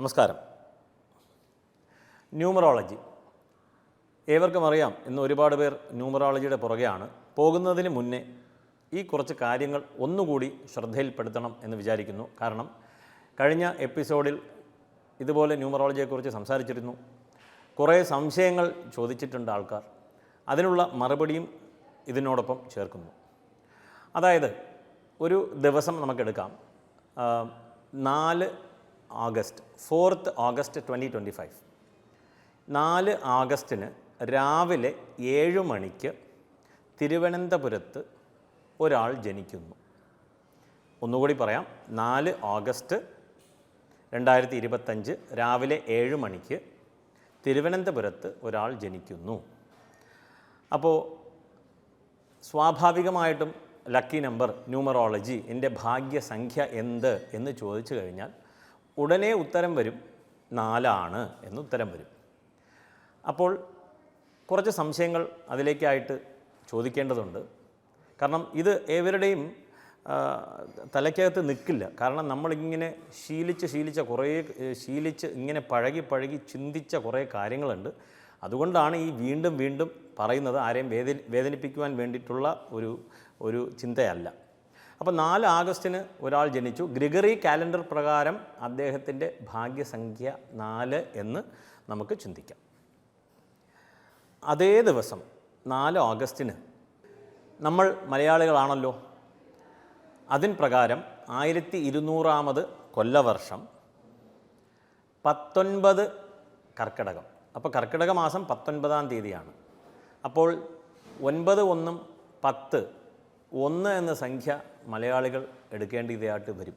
നമസ്കാരം. ന്യൂമറോളജി ഏവർക്കും അറിയാം. ഇന്ന് ഒരുപാട് പേർ ന്യൂമറോളജിയുടെ പുറകെയാണ്. പോകുന്നതിന് മുന്നേ ഈ കുറച്ച് കാര്യങ്ങൾ ഒന്നുകൂടി ശ്രദ്ധയിൽപ്പെടുത്തണം എന്ന് വിചാരിക്കുന്നു. കാരണം കഴിഞ്ഞ എപ്പിസോഡിൽ ഇതുപോലെ ന്യൂമറോളജിയെക്കുറിച്ച് സംസാരിച്ചിരുന്നു. കുറേ സംശയങ്ങൾ ചോദിച്ചിട്ടുണ്ട് ആൾക്കാർ. അതിനുള്ള മറുപടിയും ഇതിനോടൊപ്പം ചേർക്കുന്നു. അതായത് ഒരു ദിവസം നമുക്കെടുക്കാം, 4 ഓഗസ്റ്റ് 4 ഓഗസ്റ്റ് 2025. 4 ഓഗസ്റ്റിന് രാവിലെ 7 മണിക്ക് തിരുവനന്തപുരത്ത് ഒരാൾ ജനിക്കുന്നു. ഒന്നുകൂടി പറയാം, 4 ഓഗസ്റ്റ് 2025 രാവിലെ 7 മണിക്ക് തിരുവനന്തപുരത്ത് ഒരാൾ ജനിക്കുന്നു. അപ്പോൾ സ്വാഭാവികമായിട്ടും ലക്കി നമ്പർ ന്യൂമറോളജി എൻ്റെ ഭാഗ്യസംഖ്യ എന്ത് എന്ന് ചോദിച്ചു കഴിഞ്ഞാൽ ഉടനെ ഉത്തരം വരും 4 എന്ന് ഉത്തരം വരും. അപ്പോൾ കുറച്ച് സംശയങ്ങൾ അതിലേക്കായിട്ട് ചോദിക്കേണ്ടതുണ്ട്. കാരണം ഇത് തലയ്ക്കകത്ത് നിൽക്കില്ല. കാരണം നമ്മളിങ്ങനെ ശീലിച്ച് ഇങ്ങനെ പഴകി ചിന്തിച്ച കുറേ കാര്യങ്ങളുണ്ട്. അതുകൊണ്ടാണ് ഈ വീണ്ടും വീണ്ടും പറയുന്നത്. ആരെയും വേദനിപ്പിക്കുവാൻ വേണ്ടിയിട്ടുള്ള ഒരു ചിന്തയല്ല. അപ്പോൾ 4 ഓഗസ്റ്റിന് ഒരാൾ ജനിച്ചു. ഗ്രിഗറി കാലണ്ടർ പ്രകാരം അദ്ദേഹത്തിൻ്റെ ഭാഗ്യസംഖ്യ 4 എന്ന് നമുക്ക് ചിന്തിക്കാം. അതേ ദിവസം 4 ഓഗസ്റ്റിന് നമ്മൾ മലയാളികളാണല്ലോ. അതിൻ പ്രകാരം 1200 കൊല്ലവർഷം 19 കർക്കിടകം. അപ്പോൾ കർക്കിടക മാസം 19-ാം തീയതിയാണ്. അപ്പോൾ 9 1 10 1 എന്ന സംഖ്യ മലയാളികൾ എടുക്കേണ്ടതായിട്ട് വരും.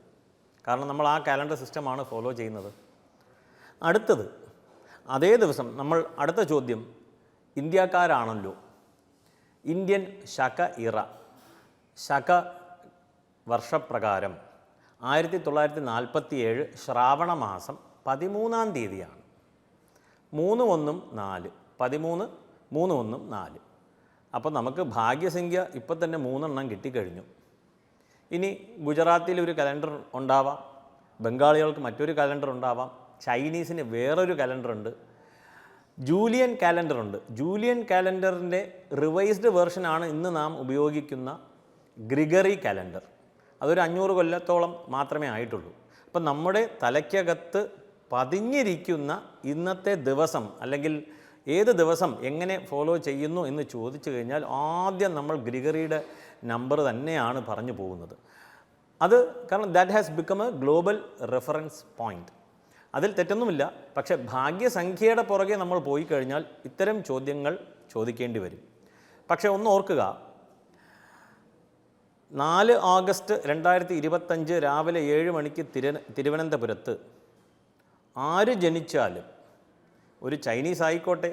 കാരണം നമ്മൾ ആ കാലണ്ടർ സിസ്റ്റമാണ് ഫോളോ ചെയ്യുന്നത്. അടുത്തത് അതേ ദിവസം നമ്മൾ അടുത്ത ചോദ്യം, ഇന്ത്യക്കാരാണല്ലോ. ഇന്ത്യൻ ശക വർഷപ്രകാരം 1947 ശ്രാവണ മാസം 13-ാം തീയതിയാണ്. 3 1 4 13 3 1 4. അപ്പോൾ നമുക്ക് ഭാഗ്യസംഖ്യ ഇപ്പം തന്നെ 3 കിട്ടിക്കഴിഞ്ഞു. ഇനി ഗുജറാത്തിൽ ഒരു കലണ്ടർ ഉണ്ടാവാം, ബംഗാളികൾക്ക് മറ്റൊരു കലണ്ടർ ഉണ്ടാവാം, ചൈനീസിന് വേറൊരു കലണ്ടറുണ്ട്, ജൂലിയൻ കാലണ്ടറുണ്ട്. ജൂലിയൻ കാലണ്ടറിൻ്റെ റിവൈസ്ഡ് വേർഷനാണ് ഇന്ന് നാം ഉപയോഗിക്കുന്ന ഗ്രിഗറി കാലണ്ടർ. അതൊരു 500 കൊല്ലത്തോളം മാത്രമേ ആയിട്ടുള്ളൂ. അപ്പം നമ്മുടെ തലയ്ക്കകത്ത് പതിഞ്ഞിരിക്കുന്ന ഇന്നത്തെ ദിവസം അല്ലെങ്കിൽ ഏത് ദിവസം എങ്ങനെ ഫോളോ ചെയ്യുന്നു എന്ന് ചോദിച്ചു കഴിഞ്ഞാൽ ആദ്യം നമ്മൾ ഗ്രിഗറിയുടെ നമ്പർ തന്നെയാണ് പറഞ്ഞു പോകുന്നത്. അത് കാരണം that has become A global reference point. അതിൽ തെറ്റൊന്നുമില്ല. പക്ഷേ ഭാഗ്യസംഖ്യയുടെ പുറകെ നമ്മൾ പോയി കഴിഞ്ഞാൽ ഇത്തരം ചോദ്യങ്ങൾ ചോദിക്കേണ്ടി വരും. പക്ഷേ ഒന്ന് ഓർക്കുക, 4 ഓഗസ്റ്റ് 2025 രാവിലെ 7 മണിക്ക് തിരുവനന്തപുരത്ത് ആര് ജനിച്ചാലും, ഒരു ചൈനീസ് ആയിക്കോട്ടെ,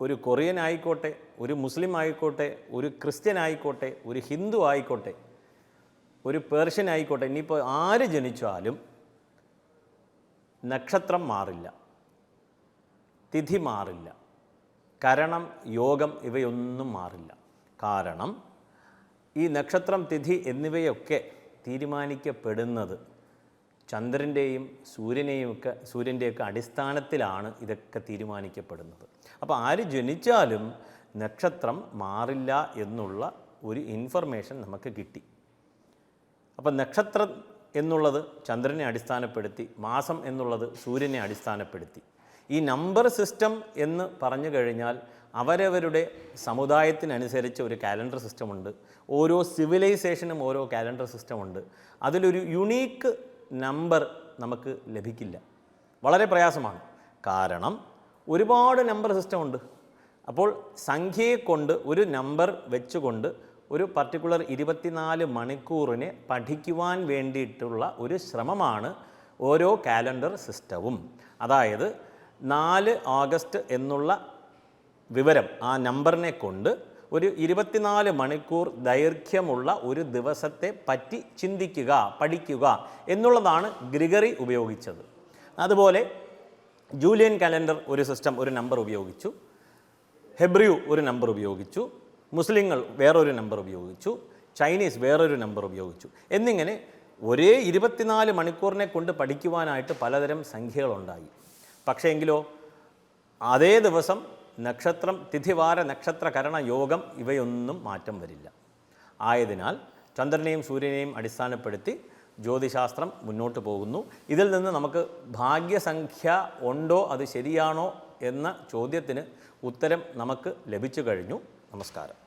ഒരു കൊറിയൻ ആയിക്കോട്ടെ, ഒരു മുസ്ലിം ആയിക്കോട്ടെ, ഒരു ക്രിസ്ത്യൻ ആയിക്കോട്ടെ, ഒരു ഹിന്ദു ആയിക്കോട്ടെ, ഒരു പേർഷ്യൻ ആയിക്കോട്ടെ, ഇനിയിപ്പോൾ ആര് ജനിച്ചാലും നക്ഷത്രം മാറില്ല, തിഥി മാറില്ല, കരണം, യോഗം ഇവയൊന്നും മാറില്ല. കാരണം ഈ നക്ഷത്രം, തിഥി എന്നിവയൊക്കെ തീരുമാനിക്കപ്പെടുന്നത് ചന്ദ്രൻ്റെയും സൂര്യൻ്റെയൊക്കെ അടിസ്ഥാനത്തിലാണ് ഇതൊക്കെ തീരുമാനിക്കപ്പെടുന്നത്. അപ്പോൾ ആര് ജനിച്ചാലും നക്ഷത്രം മാറില്ല എന്നുള്ള ഒരു ഇൻഫർമേഷൻ നമുക്ക് കിട്ടി. അപ്പോൾ നക്ഷത്രം എന്നുള്ളത് ചന്ദ്രനെ അടിസ്ഥാനപ്പെടുത്തി, മാസം എന്നുള്ളത് സൂര്യനെ അടിസ്ഥാനപ്പെടുത്തി. ഈ നമ്പർ സിസ്റ്റം എന്ന് പറഞ്ഞു കഴിഞ്ഞാൽ അവരവരുടെ സമുദായത്തിനനുസരിച്ച് ഒരു കാലണ്ടർ സിസ്റ്റമുണ്ട്. ഓരോ സിവിലൈസേഷനും ഓരോ കാലണ്ടർ സിസ്റ്റമുണ്ട്. അതിലൊരു യുണീക്ക് നമ്പർ നമുക്ക് ലഭിക്കില്ല. വളരെ പ്രയാസമാണ്. കാരണം ഒരുപാട് നമ്പർ സിസ്റ്റമുണ്ട്. അപ്പോൾ സംഖ്യയെ കൊണ്ട് ഒരു നമ്പർ വെച്ചുകൊണ്ട് ഒരു പർട്ടിക്കുലർ 24 മണിക്കൂറിനെ പഠിക്കുവാൻ വേണ്ടിയിട്ടുള്ള ഒരു ശ്രമമാണ് ഓരോ കാലണ്ടർ സിസ്റ്റവും. അതായത് 4 ഓഗസ്റ്റ് എന്നുള്ള വിവരം, ആ നമ്പറിനെ കൊണ്ട് ഒരു 24 മണിക്കൂർ ദൈർഘ്യമുള്ള ഒരു ദിവസത്തെ പറ്റി ചിന്തിക്കുക, പഠിക്കുക എന്നുള്ളതാണ് ഗ്രിഗറി ഉപയോഗിച്ചത്. അതുപോലെ ജൂലിയൻ കാലണ്ടർ ഒരു സിസ്റ്റം, ഒരു നമ്പർ ഉപയോഗിച്ചു. ഹെബ്രിയു ഒരു നമ്പർ ഉപയോഗിച്ചു. മുസ്ലിങ്ങൾ വേറൊരു നമ്പർ ഉപയോഗിച്ചു. ചൈനീസ് വേറൊരു നമ്പർ ഉപയോഗിച്ചു. എന്നിങ്ങനെ ഒരേ 24 മണിക്കൂറിനെ കൊണ്ട് പഠിക്കുവാനായിട്ട് പലതരം സംഖ്യകളുണ്ടായി. പക്ഷേ എങ്കിലോ അതേ ദിവസം നക്ഷത്രം, തിഥിവാര നക്ഷത്ര കരണ യോഗം ഇവയൊന്നും മാറ്റം വരില്ല. ആയതിനാൽ ചന്ദ്രനെയും സൂര്യനെയും അടിസ്ഥാനപ്പെടുത്തി ജ്യോതിശാസ്ത്രം മുന്നോട്ട് പോകുന്നു. ഇതിൽ നിന്ന് നമുക്ക് ഭാഗ്യസംഖ്യ ഉണ്ടോ, അത് ശരിയാണോ എന്ന ചോദ്യത്തിന് ഉത്തരം നമുക്ക് ലഭിച്ചു കഴിഞ്ഞു. നമസ്കാരം.